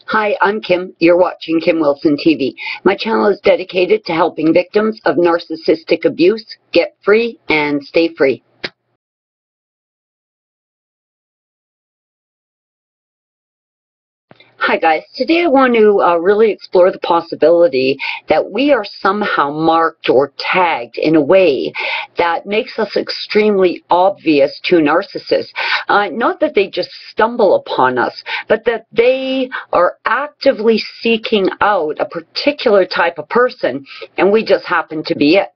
Hi, I'm Kim. You're watching Kim Wilson TV. My channel is dedicated to helping victims of narcissistic abuse get free and stay free. Hi guys, today I want to really explore the possibility that we are somehow marked or tagged in a way that makes us extremely obvious to narcissists. Not that they just stumble upon us, but that they are actively seeking out a particular type of person and we just happen to be it.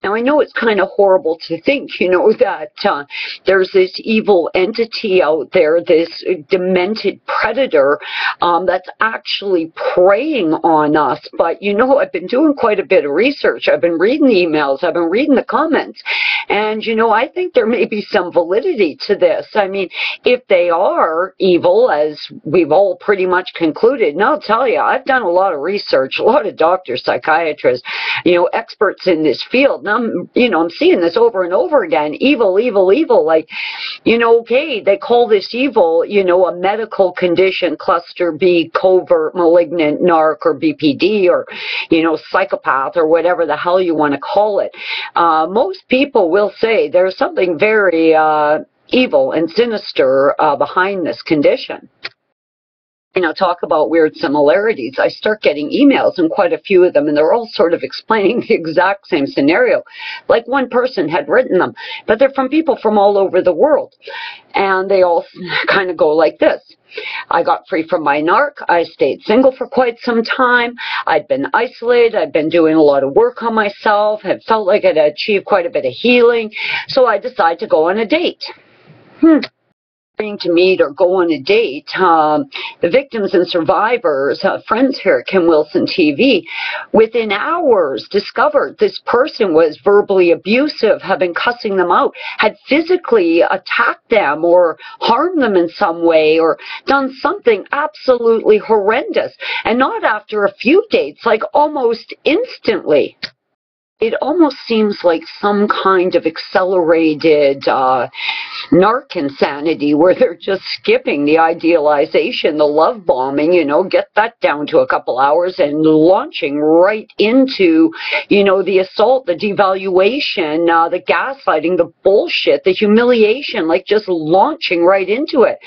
Now, I know it's kind of horrible to think, that there's this evil entity out there, this demented predator that's actually preying on us. But, I've been doing quite a bit of research. I've been reading the emails. I've been reading the comments. And, I think there may be some validity to this. I mean, if they are evil, as we've all pretty much concluded, and I'll tell you, I've done a lot of research, a lot of doctors, psychiatrists, experts in this field. I'm seeing this over and over again. Evil, evil, evil. Like, okay, they call this evil, a medical condition, cluster B, covert, malignant, narc, or BPD, or, psychopath, or whatever the hell you want to call it. Most people will say there's something very evil and sinister behind this condition. Talk about weird similarities. I start getting emails, and quite a few of them, and they're all sort of explaining the exact same scenario. Like one person had written them, but they're from people from all over the world. And they all kind of go like this. I got free from my narc. I stayed single for quite some time. I'd been isolated. I'd been doing a lot of work on myself. Had felt like I'd achieved quite a bit of healing. So I decided to go on a date. To meet or go on a date, the victims and survivors, friends here at Kim Wilson TV, within hours discovered this person was verbally abusive, had been cussing them out, had physically attacked them or harmed them in some way or done something absolutely horrendous. And not after a few dates, like almost instantly. It almost seems like some kind of accelerated narc insanity where they're just skipping the idealization, the love bombing, get that down to a couple hours and launching right into, the assault, the devaluation, the gaslighting, the bullshit, the humiliation, like just launching right into it.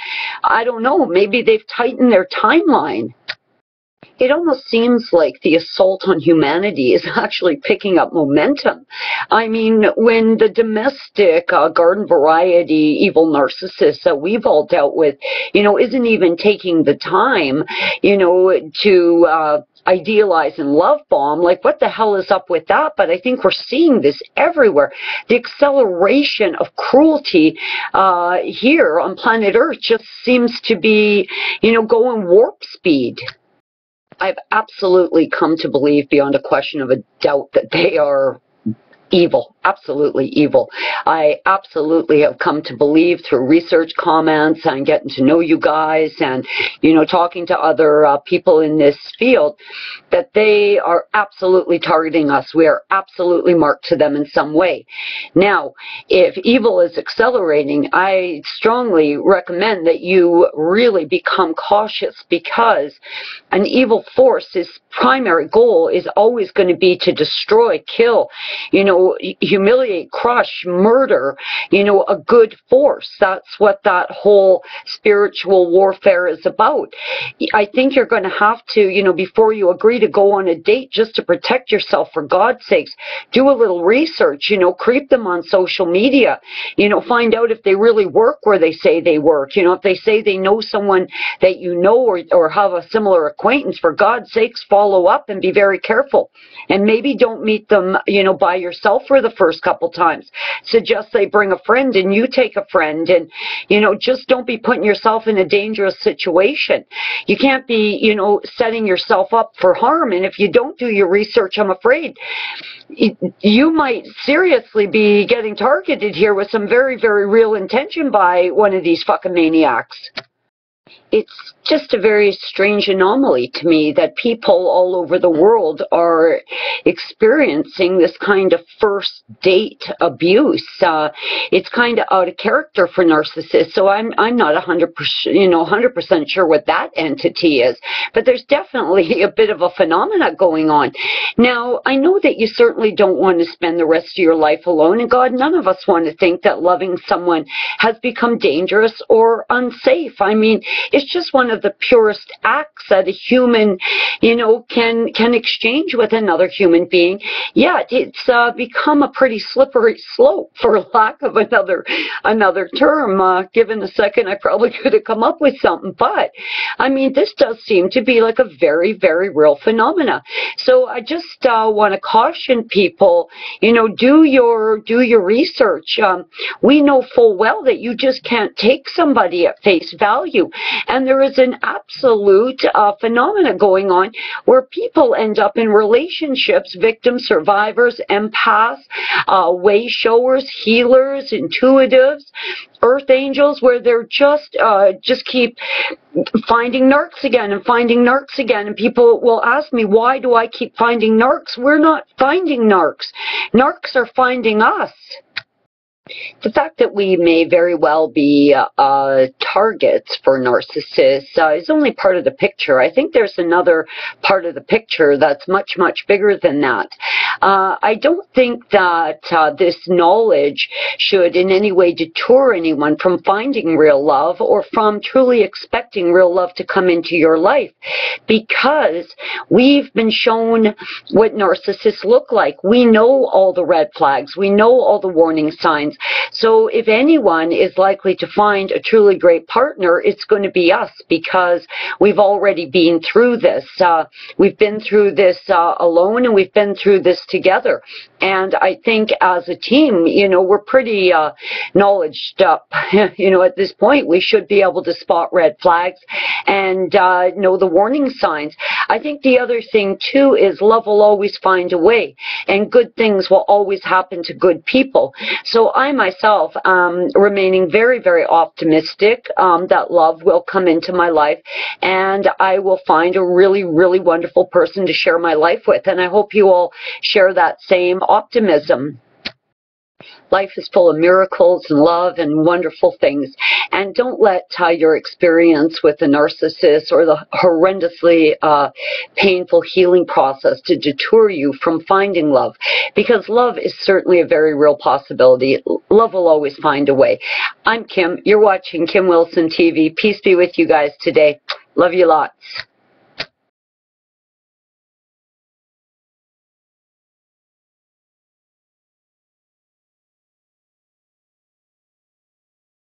I don't know, maybe they've tightened their timeline. It almost seems like the assault on humanity is actually picking up momentum. I mean, when the domestic garden variety evil narcissist that we've all dealt with, isn't even taking the time, to idealize and love bomb, like what the hell is up with that? But I think we're seeing this everywhere. The acceleration of cruelty here on planet Earth just seems to be, going warp speed. I've absolutely come to believe beyond a question of a doubt that they are evil, absolutely evil. I absolutely have come to believe through research comments and getting to know you guys and, talking to other people in this field that they are absolutely targeting us. We are absolutely marked to them in some way. Now, if evil is accelerating, I strongly recommend that you really become cautious because an evil force's primary goal is always going to be to destroy, kill, humiliate, crush, murder, a good force. That's what that whole spiritual warfare is about. I think you're going to have to, before you agree to go on a date, just to protect yourself, for God's sakes, do a little research, creep them on social media, find out if they really work where they say they work, if they say they know someone that or have a similar acquaintance, for God's sakes, follow up and be very careful. And maybe don't meet them, by yourself for the first couple times. Suggest they bring a friend and you take a friend, and just don't be putting yourself in a dangerous situation. You can't be setting yourself up for harm, and if you don't do your research, I'm afraid you might seriously be getting targeted here with some very, very real intention by one of these fucking maniacs. It's just a very strange anomaly to me that people all over the world are experiencing this kind of first date abuse. It's kind of out of character for narcissists, so I'm not 100% sure what that entity is, but there's definitely a bit of a phenomena going on. Now, I know that you certainly don't want to spend the rest of your life alone, and God, none of us want to think that loving someone has become dangerous or unsafe. I mean, it's just one of the purest acts that a human, can exchange with another human being. Yet it's become a pretty slippery slope, for lack of another term. Given a second, I probably could have come up with something. But I mean, this does seem to be like a very, very real phenomena. So I just want to caution people. Do your research. We know full well that you just can't take somebody at face value. And there is an absolute phenomena going on where people end up in relationships, victims, survivors, empaths, way showers, healers, intuitives, earth angels, where they're just keep finding narcs again and finding narcs again. And people will ask me, why do I keep finding narcs? We're not finding narcs. Narcs are finding us. The fact that we may very well be targets for narcissists is only part of the picture. I think there's another part of the picture that's much, much bigger than that. I don't think that this knowledge should in any way deter anyone from finding real love or from truly expecting real love to come into your life, because we've been shown what narcissists look like. We know all the red flags. We know all the warning signs. So if anyone is likely to find a truly great partner, it's going to be us, because we've already been through this. We've been through this alone, and we've been through this together. And I think as a team, we're pretty knowledged up. At this point, we should be able to spot red flags and know the warning signs. I think the other thing, too, is love will always find a way, and good things will always happen to good people. So I myself remaining very, very optimistic that love will come into my life, and I will find a really, really wonderful person to share my life with. And I hope you all share that same optimism. Life is full of miracles and love and wonderful things. And don't let your experience with a narcissist or the horrendously painful healing process to deter you from finding love, because love is certainly a very real possibility. Love will always find a way. I'm Kim. You're watching Kim Wilson TV. Peace be with you guys today. Love you lots.